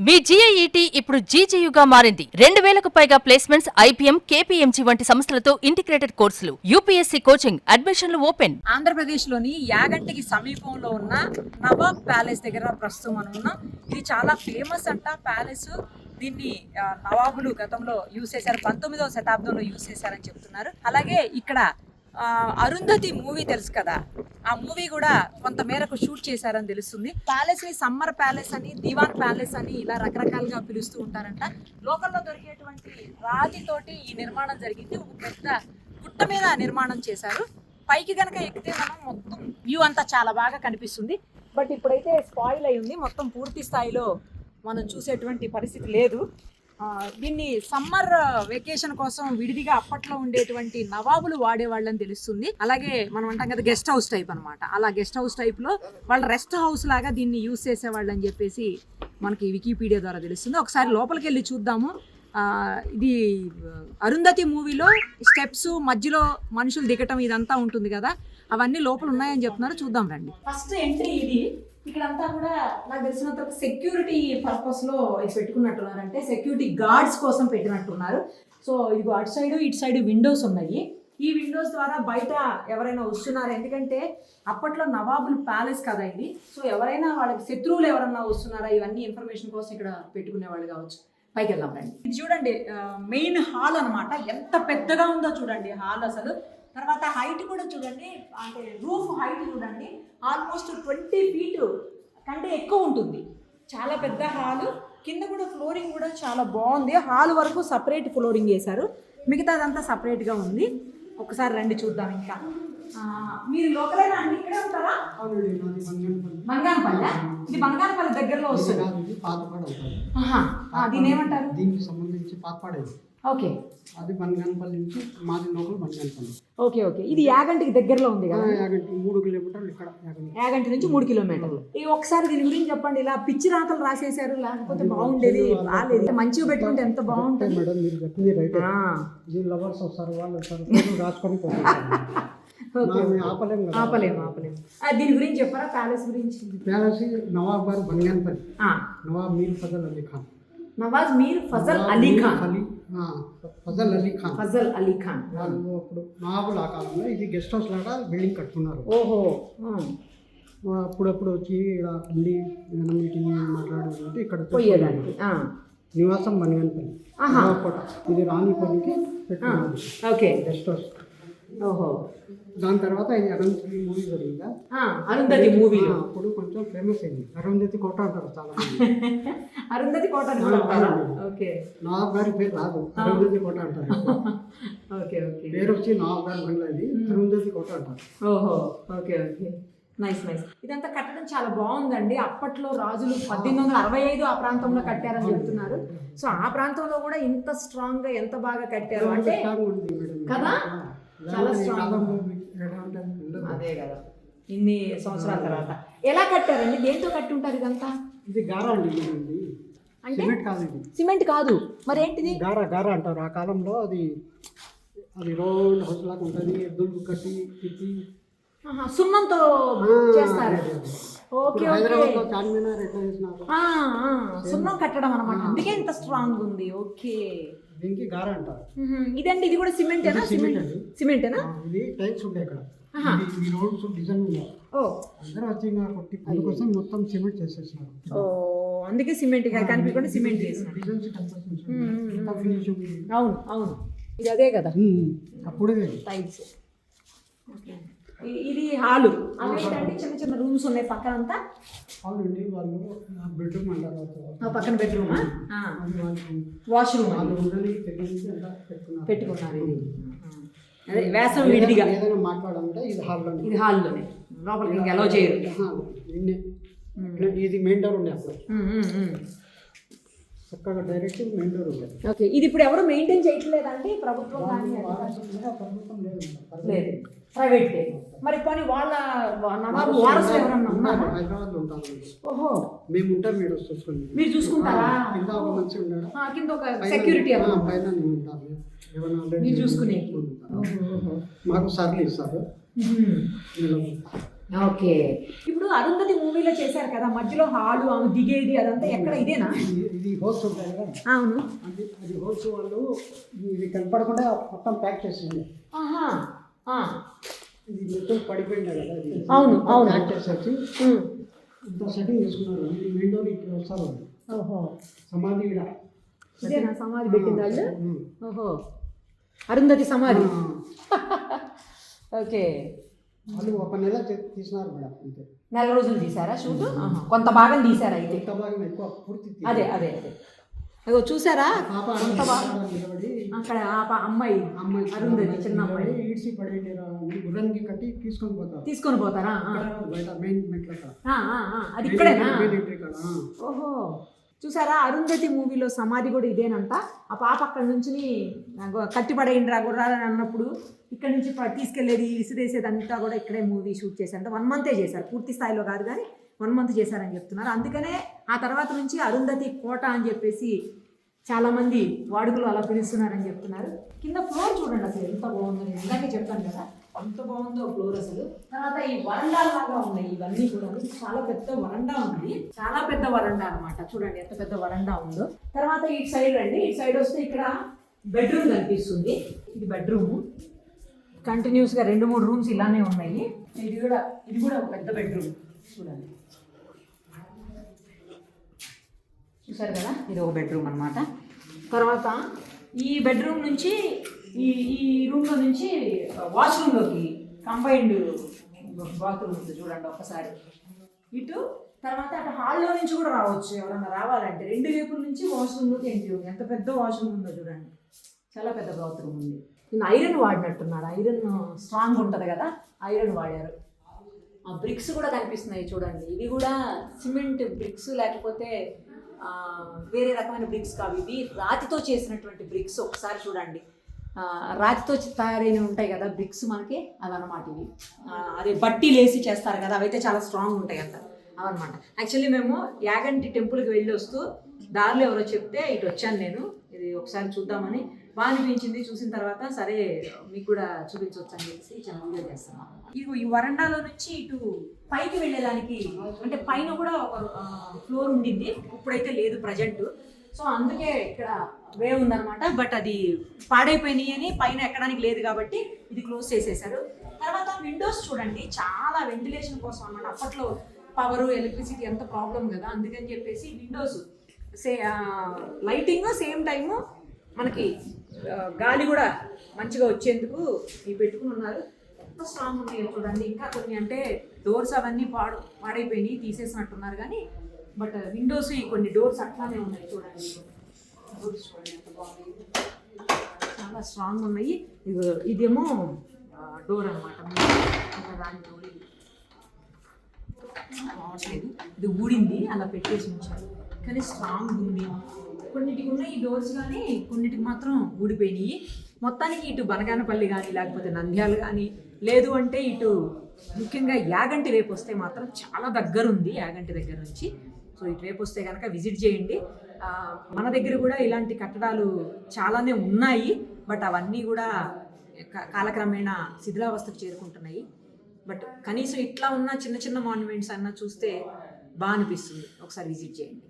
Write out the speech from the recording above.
మీ GIET ఇప్పుడు GGUగా మారింది. 2000కు పైగా ప్లేస్మెంట్స్, IPM, KPMG వంటి సంస్థలతో ఇంటిగ్రేటెడ్ కోర్సులు, UPSC కోచింగ్, అడ్మిషన్లు ఓపెన్. ఆంధ్రప్రదేశ్లోని యాగంటికి సమీపంలో ఉన్న నవాబ్ ప్యాలెస్ దగ్గర ప్రస్తుతం మనం ఉన్నాం. ఇది చాలా ఫేమస్ అంట ప్యాలెస్. దీన్ని నవాబులు గతంలో యూజ్ చేశారు, 19వ శతాబ్దంలో యూజ్ చేశారని చెప్తున్నారు. అలాగే ఇక్కడ అరుంధతి మూవీ తెలుసు కదా, ఆ మూవీ కూడా కొంత మేరకు షూట్ చేశారని తెలుస్తుంది. ప్యాలెస్ ని సమ్మర్ ప్యాలెస్ అని, దివాన్ ప్యాలెస్ అని ఇలా రకరకాలుగా పిలుస్తూ ఉంటారంట. లోకల్లో దొరికేటువంటి రాతితోటి ఈ నిర్మాణం జరిగింది. ఒక పెద్ద గుట్ట మీద నిర్మాణం చేశారు. పైకి కనుక ఎక్కితే మనం మొత్తం వ్యూ అంతా చాలా బాగా కనిపిస్తుంది. బట్ ఇప్పుడైతే స్పాయిల్ అయి ఉంది, మొత్తం పూర్తి స్థాయిలో మనం చూసేటువంటి పరిస్థితి లేదు. దీన్ని సమ్మర్ వెకేషన్ కోసం విడిదిగా అప్పట్లో ఉండేటువంటి నవాబులు వాడేవాళ్ళని తెలుస్తుంది. అలాగే మనం అంటాం కదా గెస్ట్ హౌస్ టైప్ అనమాట, అలా గెస్ట్ హౌస్ టైప్లో వాళ్ళ రెస్ట్ హౌస్ లాగా దీన్ని యూజ్ చేసేవాళ్ళు అని చెప్పేసి మనకి వికీపీడియా ద్వారా తెలుస్తుంది. ఒకసారి లోపలికి వెళ్ళి చూద్దాము. ఇది అరుంధతి మూవీలో స్టెప్స్ మధ్యలో మనుషులు దిగటం ఇదంతా ఉంటుంది కదా, అవన్నీ లోపల ఉన్నాయని చెప్తున్నారు. చూద్దాం రండి. ఫస్ట్ ఎంట్రీ ఇది. ఇక్కడంతా కూడా నాకు తెలిసినంత సెక్యూరిటీ పర్పస్ లో ఇది పెట్టుకున్నట్టున్నారు, అంటే సెక్యూరిటీ గార్డ్స్ కోసం పెట్టినట్టున్నారు. సో ఇది అటు సైడ్ ఇటు సైడ్ విండోస్ ఉన్నాయి. ఈ విండోస్ ద్వారా బయట ఎవరైనా వస్తున్నారు, ఎందుకంటే అప్పట్లో నవాబుల్ ప్యాలెస్ కదా ఇది. సో ఎవరైనా వాళ్ళకి శత్రువులు ఎవరన్నా వస్తున్నారా, ఇవన్నీ ఇన్ఫర్మేషన్ కోసం ఇక్కడ పెట్టుకునేవాళ్ళు కావచ్చు. పైకి వెళ్దాం రండి. ఇది చూడండి మెయిన్ హాల్ అనమాట. ఎంత పెద్దగా ఉందో చూడండి హాల్ అసలు. తర్వాత హైట్ కూడా చూడండి, అంటే రూఫ్ హైట్ చూడండి, ఆల్మోస్ట్ 20 feet కంటే ఎక్కువ ఉంటుంది. చాలా పెద్ద హాల్. కింద కూడా ఫ్లోరింగ్ కూడా చాలా బాగుంది. హాల్ వరకు సపరేట్ ఫ్లోరింగ్ వేశారు, మిగతాదంతా సపరేట్గా ఉంది. ఒకసారి రండి చూద్దాం. ఇంకా మీరు లోకలైనా అండి, ఇక్కడే ఉంటారా? బంగానపల్లి. ఇది బంగానపల్లి దగ్గరలో వస్తుంది. దీని ఏమంటారు? దీనికి సంబంధించి పాతపాడేది. ఓకే, అది బంగానపల్లి నుంచి మాది లోకల్ బంగానపల్లి. Okay okay. ఇది యాగంటికి దగ్గరలో ఉంది కదా? యాగంటి 3 kilometers ఇక్కడ. యాగంటి నుంచి 3 kilometers. ఈ ఒకసారి దీని గురించి చెప్పండి. ఇలా పిచ్చి రాతలు రాసేసారు, లేకపోతే బాగుండేది, బాగాలేదు. మంచిగా పెట్టుకుంటే ఎంత బాగుంటుంది మేడం. మీరు చెప్పింది రైట్. ఇది లవర్స్ వస్తారు, వాళ్ళు వస్తారు, రాసుకొని ఆపలేము. దీని గురించి చెప్పారా ప్యాలెస్ గురించి? ప్యాలెస్ నవాబ్ గారు బంగానపల్లి. నవాబ్ మీర్ ఫజల్ అలీ ఖాన్. నవాజ్ మీర్ ఫజల్ అలీ ఖాన్. ఫజల్ అలీ ఖాన్ వాళ్ళు అప్పుడు నవాబులు ఆ కాలంలో ఇది గెస్ట్ హౌస్ లాగా బిల్డింగ్ కట్టుకున్నారు. ఓహో. అప్పుడప్పుడు వచ్చి ఇక్కడ ఉండి మీటింగ్ మాట్లాడుకుంటే ఇక్కడ పోయేదానికి నివాసం బంగానపల్లి కోట. ఇది రాణిపల్లికి పెట్టుకున్నారు. Okay, guest house. ఓహో. దాని తర్వాత ఇది అరుంధతి మూవీ జరిగిందా? అరుంధతి మూవీ అప్పుడు కొంచెం ఫేమస్ అయింది. అరుంధతి కోట అంటారు చాలా మంది. అరుంధతి కోట. ఓకే. నవాబ్ గారి పేరు రాదు, అరుంధతి కోట అంటారు. Okay okay. పేరు వచ్చి నవాబ్ గారి బంగ్లా, ఇది అరుంధతి కోట అంటారు. ఓహో. Okay okay. నైస్. ఇదంతా కట్టడం చాలా బాగుందండి. అప్పట్లో రాజులు 1865 ఆ ప్రాంతంలో కట్టారని చెప్తున్నారు. సో ఆ ప్రాంతంలో కూడా ఇంత స్ట్రాంగ్ గా ఎంత బాగా కట్టారు అంటే కదా, చాలా స్ట్రాంగ్. అదే కదా, ఇన్ని సంవత్సరాల తర్వాత ఎలా కట్టారండి? దేంతో కట్టి ఉంటారు ఇదంతా? ఇది గారా అండి. అంటే సిమెంట్ కాదు, ఇది సిమెంట్ కాదు, మరి ఏంటిది? గారా అంటారు. ఆ కాలంలో అది రోడ్ హౌస్ లాగా ఉంటుంది. ఎద్దులు కట్టి తిప్పి సున్నంతో చేస్తారు. ఓకే. హైదరాబాద్లో చార్మినార్ ఎట్లా చేసినారు, సున్నం కట్టడం అనమాట, అందుకే ఇంత స్ట్రాంగ్ ఉంది. ఓకే. దీనికి గారా అంటారు. ఇదండి, ఇది కూడా సిమెంటేనా? సిమెంటేనా? ఇది టైల్స్ ఉంటాయి ఇక్కడ. ఈ రోడ్స్ డిజైన్ ఉన్నాయి. అందరూ వచ్చి కొట్టి అందుకోసం మొత్తం సిమెంట్ చేసేసినారు. అందుకే సిమెంట్ కనిపించకుండా సిమెంట్ చేసినారు. అవును, ఇది అదే కదా అప్పుడు టైల్స్. ఇది హాలు. అదేంటంటే చిన్న చిన్న రూమ్స్ ఉన్నాయి పక్కన అంతా. హాల్ అండి. వాళ్ళు బెడ్రూమ్ అంటారు, పక్కన బెడ్రూమ్, వాష్రూమ్ పెట్టుకున్నారు. ఇది అదే వేసవి విడిదిగా ఏదైనా మాట్లాడాలంటే ఇది హాల్లో. ఇది హాల్లోనే, లోపలికి ఇంకా అలౌ చేయరు. ఇది మెయిన్ డోర్ ఉండే అప్పుడు చక్కగా డైరెక్ట్ మెయిన్ డోర్ ఉండేది. ఓకే. ఇది ఇప్పుడు ఎవరు మెయింటైన్ చేయట్లేదా అండి? ప్రభుత్వం ప్రభుత్వం లేదు, ప్రైవేట్. మరి పోనీ వాళ్ళ నవాబు వారసులు ఎవరన్నా ఉన్నారా? హైదరాబాద్లో ఉంటాను. ఓహో. మేము ఉంటాం, మీరు చూసుకుంటారా? కింద ఒక మంచి ఉన్నాడు, కింద ఒక సెక్యూరిటీ పైన నేను ఉంటాను. మీరు చూసుకునే మాకు సర్లు ఇస్తారు. ఓకే. ఇప్పుడు అరుంధతి మూవీలో చేశారు కదా, మధ్యలో హాలు ఆమె దిగేది అదంతా ఎక్కడ ఇదేనా? ఇది హోల్స్ ఉంటాయి కదా, అవును. అది హోల్స్ వాళ్ళు ఇది కనపడకుండా మొత్తం ప్యాక్ చేసింది. ఆహా. ఇది మొత్తం పడిపోయింది కదా, అది అవును అవును. ప్యాక్ చేసేసి ఇంత సెట్టింగ్ చేసుకున్నారు. ఇది మెయిన్ డోర్ ఇక్కడ వస్తారు. ఓహో, సమాధి ఈడ. ఇదేనా సమాధి పెట్టింది వాళ్ళు? ఓహో, అరుంధతి సమాధి. ఓకే. వాళ్ళు ఒక నెల తీసినారు మేడం, అంతే. నెల రోజులు తీసారా షూట్? కొంత భాగం తీసారా అయితే? ఇంత భాగం ఎక్కువ పూర్తి అదే అదే అదే. అదో చూసారా, పాప కొంత భాగం నిలబడి అక్కడ అమ్మాయి అరుంధతి చిన్న అమ్మాయి ఈడ్చి పడేటి గుర్రానికి కట్టి తీసుకొని పోతారా? బయట మెయిన్ మెట్ల కాడ. అది ఇక్కడేనా? మెయిన్ ఎంట్రీ కాడ. ఓహో, చూసారా, అరుంధతి మూవీలో సమాధి కూడా ఇదేనంట. ఆ పాప అక్కడ నుంచి కట్టిపడేయండి రా గుర్రాలని అన్నప్పుడు ఇక్కడ నుంచి తీసుకెళ్లేది విసిరేసేది అంతా కూడా ఇక్కడే మూవీ షూట్ చేశారంట. 1 month చేశారు, పూర్తి స్థాయిలో కాదు కానీ 1 month చేశారని చెప్తున్నారు. అందుకనే ఆ తర్వాత నుంచి అరుంధతి కోట అని చెప్పేసి చాలామంది వాడుకలు అలా పిలుస్తున్నారని చెప్తున్నారు. కింద ఫ్లోర్ చూడండి అసలు ఎంత బాగుందో, నేను ఇందాకే చెప్పాను కదా ఎంత బాగుందో ఫ్లోర్ అసలు. తర్వాత ఈ వరండాలు లాగా ఉన్నాయి ఇవన్నీ కూడా, చాలా పెద్ద వరండా ఉంది, చాలా పెద్ద వరండా అనమాట. చూడండి ఎంత పెద్ద వరండా ఉందో. తర్వాత ఇటు సైడ్ రండి, ఇటు సైడ్ వస్తే ఇక్కడ బెడ్రూమ్ కనిపిస్తుంది. ఇది బెడ్రూమ్, కంటిన్యూస్గా 2-3 రూమ్స్ ఇలానే ఉన్నాయి. ఇది కూడా ఒక పెద్ద బెడ్రూమ్ చూడండి. చూసారు కదా, ఇది ఒక బెడ్రూమ్ అనమాట. తర్వాత ఈ బెడ్రూమ్ నుంచి ఈ రూమ్లో నుంచి వాష్రూమ్లోకి కంబైన్డ్ బాత్రూమ్ ఉంది చూడండి ఒక్కసారి ఇటు. తర్వాత అటు హాల్లో నుంచి కూడా రావచ్చు ఎవరన్నా రావాలంటే. 2 వైపుల నుంచి వాష్రూమ్లోకి ఎంట్రీ ఉంది. ఎంత పెద్ద వాష్రూమ్ ఉందో చూడండి, చాలా పెద్ద బాత్రూమ్ ఉంది. నేను ఐరన్ వాడినట్టున్నారు, ఐరన్ స్ట్రాంగ్ ఉంటుంది కదా, ఐరన్ వాడారు. ఆ బ్రిక్స్ కూడా కనిపిస్తున్నాయి చూడండి, ఇవి కూడా సిమెంట్ బ్రిక్స్ లేకపోతే వేరే రకమైన బ్రిక్స్ కావు, ఇవి రాతితో చేసినటువంటి బ్రిక్స్. ఒకసారి చూడండి, రాతితో తయారైనవి ఉంటాయి కదా బ్రిక్స్ మనకి, అవన్నమాట ఇవి. అదే బట్టి లేసి చేస్తారు కదా, అవైతే చాలా స్ట్రాంగ్ ఉంటాయి అంట, అవన్నమాట. యాక్చువల్లీ మేము యాగంటి టెంపుల్కి వెళ్ళి వస్తూ దారిలో ఎవరో చెప్తే ఇటు వచ్చాను నేను, ఇది ఒకసారి చూద్దామని. బాగా అనిపించింది, చూసిన తర్వాత సరే మీకు కూడా చూపించవచ్చు అని చెప్పేసి చాలా వీడియో చేస్తున్నాను. ఈ వరండాలో నుంచి ఇటు పైకి వెళ్ళేదానికి, అంటే పైన కూడా ఒక ఫ్లోర్ ఉండింది, ఇప్పుడైతే లేదు ప్రజెంట్. సో అందుకే ఇక్కడ వే ఉందన్నమాట. బట్ అది పాడైపోయినాయి అని పైన ఎక్కడానికి లేదు కాబట్టి ఇది క్లోజ్ చేసేసారు. తర్వాత విండోస్ చూడండి, చాలా వెంటిలేషన్ కోసం అన్నమాట. అప్పట్లో పవరు ఎలక్ట్రిసిటీ ఎంత ప్రాబ్లం కదా, అందుకని చెప్పేసి విండోస్ లైటింగ్ సేమ్ టైము మనకి గాలి కూడా మంచిగా వచ్చేందుకు ఇవి పెట్టుకుని ఉన్నారు. ఎంత స్ట్రాంగ్ ఉన్నాయి చూడండి. ఇంకా కొన్ని అంటే డోర్స్ అవన్నీ పాడైపోయినాయి, తీసేసినట్టున్నారు కానీ బట్ విండోస్ ఈ కొన్ని డోర్స్ అట్లానే ఉన్నాయి చూడండి. డోర్స్ చూడండి ఎంత బాగుంది, చాలా స్ట్రాంగ్ ఉన్నాయి. ఇదేమో డోర్ అనమాట, దాని డోర్ రావట్లేదు, ఇది ఊడింది అలా పెట్టేసి ఉంచారు కానీ స్ట్రాంగ్ ఉంది. కొన్నిటికి ఉన్నాయి ఈ డోర్స్ కానీ కొన్నిటికి మాత్రం ఊడిపోయినాయి. మొత్తానికి ఇటు బనగానపల్లి కానీ లేకపోతే నంద్యాల కానీ లేదు అంటే ఇటు ముఖ్యంగా యాగంటి రేపు వస్తే మాత్రం చాలా దగ్గర ఉంది యాగంటి దగ్గర నుంచి. సో ఇటు రేపు వస్తే కనుక విజిట్ చేయండి. మన దగ్గర కూడా ఇలాంటి కట్టడాలు చాలానే ఉన్నాయి, బట్ అవన్నీ కూడా కాలక్రమేణా శిథిలావస్థకు చేరుకుంటున్నాయి. బట్ కనీసం ఇట్లా ఉన్న చిన్న చిన్న మాన్యుమెంట్స్ అన్నా చూస్తే బాగా అనిపిస్తుంది, ఒకసారి విజిట్ చేయండి.